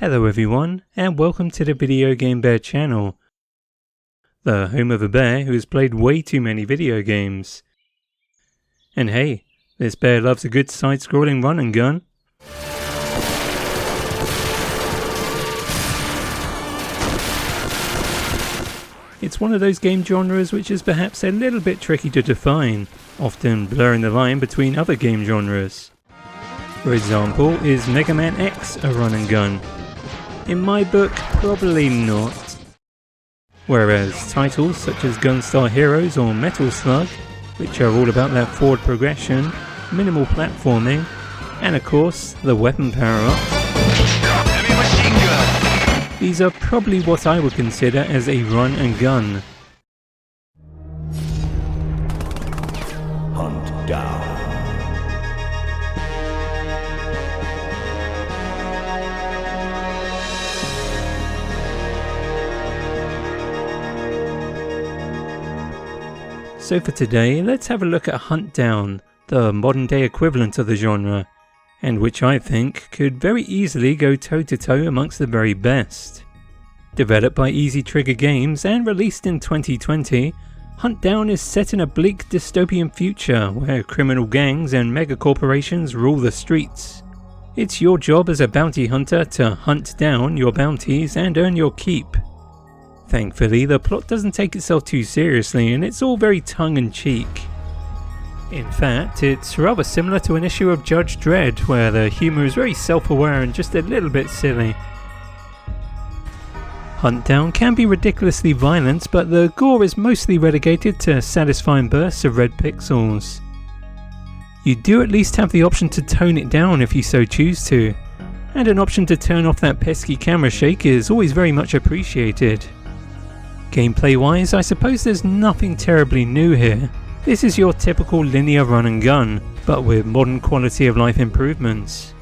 Hello everyone, and welcome to the Video Game Bear channel, the home of a bear who has played way too many video games. And hey, this bear loves a good side-scrolling run and gun. It's one of those game genres which is perhaps a little bit tricky to define, often blurring the line between other game genres. For example, is Mega Man X a run and gun? In my book, probably not. Whereas titles such as Gunstar Heroes or Metal Slug, which are all about that forward progression, minimal platforming, and of course, the weapon power-ups, these are probably what I would consider as a run and gun. Huntdown. So for today, let's have a look at Huntdown, the modern day equivalent of the genre, and which I think could very easily go toe-to-toe amongst the very best. Developed by Easy Trigger Games and released in 2020, Huntdown is set in a bleak dystopian future where criminal gangs and megacorporations rule the streets. It's your job as a bounty hunter to hunt down your bounties and earn your keep. Thankfully, the plot doesn't take itself too seriously and it's all very tongue-in-cheek. In fact, it's rather similar to an issue of Judge Dredd, where the humour is very self-aware and just a little bit silly. Huntdown can be ridiculously violent, but the gore is mostly relegated to satisfying bursts of red pixels. You do at least have the option to tone it down if you so choose to, and an option to turn off that pesky camera shake is always very much appreciated. Gameplay-wise, I suppose there's nothing terribly new here. This is your typical linear run and gun, but with modern quality of life improvements.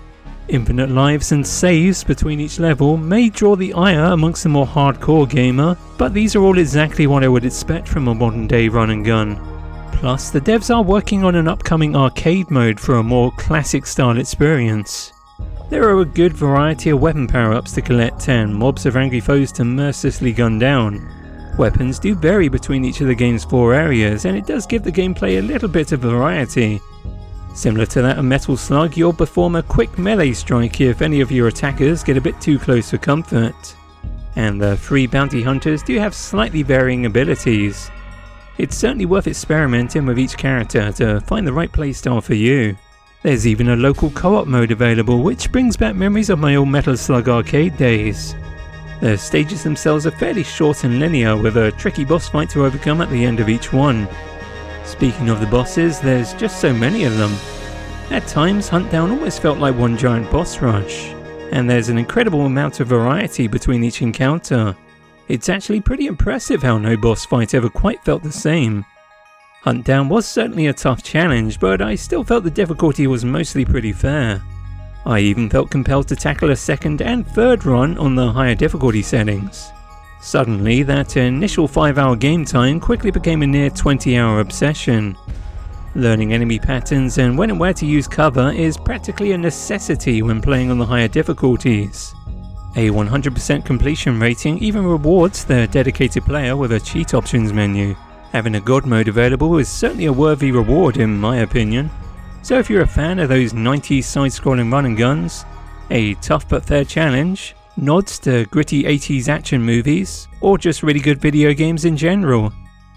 Infinite lives and saves between each level may draw the ire amongst the more hardcore gamer, but these are all exactly what I would expect from a modern day run and gun. Plus, the devs are working on an upcoming arcade mode for a more classic style experience. There are a good variety of weapon power-ups to collect and mobs of angry foes to mercilessly gun down. Weapons do vary between each of the game's 4 areas, and it does give the gameplay a little bit of variety. Similar to that of Metal Slug, you'll perform a quick melee strike if any of your attackers get a bit too close for comfort. And the 3 bounty hunters do have slightly varying abilities. It's certainly worth experimenting with each character to find the right playstyle for you. There's even a local co-op mode available, which brings back memories of my old Metal Slug arcade days. The stages themselves are fairly short and linear, with a tricky boss fight to overcome at the end of each one. Speaking of the bosses, there's just so many of them. At times, Huntdown almost felt like one giant boss rush, and there's an incredible amount of variety between each encounter. It's actually pretty impressive how no boss fight ever quite felt the same. Huntdown was certainly a tough challenge, but I still felt the difficulty was mostly pretty fair. I even felt compelled to tackle a second and third run on the higher difficulty settings. Suddenly, that initial 5-hour game time quickly became a near 20-hour obsession. Learning enemy patterns and when and where to use cover is practically a necessity when playing on the higher difficulties. A 100% completion rating even rewards the dedicated player with a cheat options menu. Having a God mode available is certainly a worthy reward in my opinion. So if you're a fan of those 90s side-scrolling run and guns, a tough but fair challenge, nods to gritty 80s action movies, or just really good video games in general,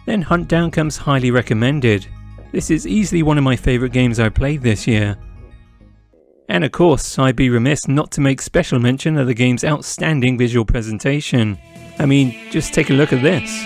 then Huntdown comes highly recommended. This is easily one of my favourite games I played this year. And of course, I'd be remiss not to make special mention of the game's outstanding visual presentation. I mean, just take a look at this.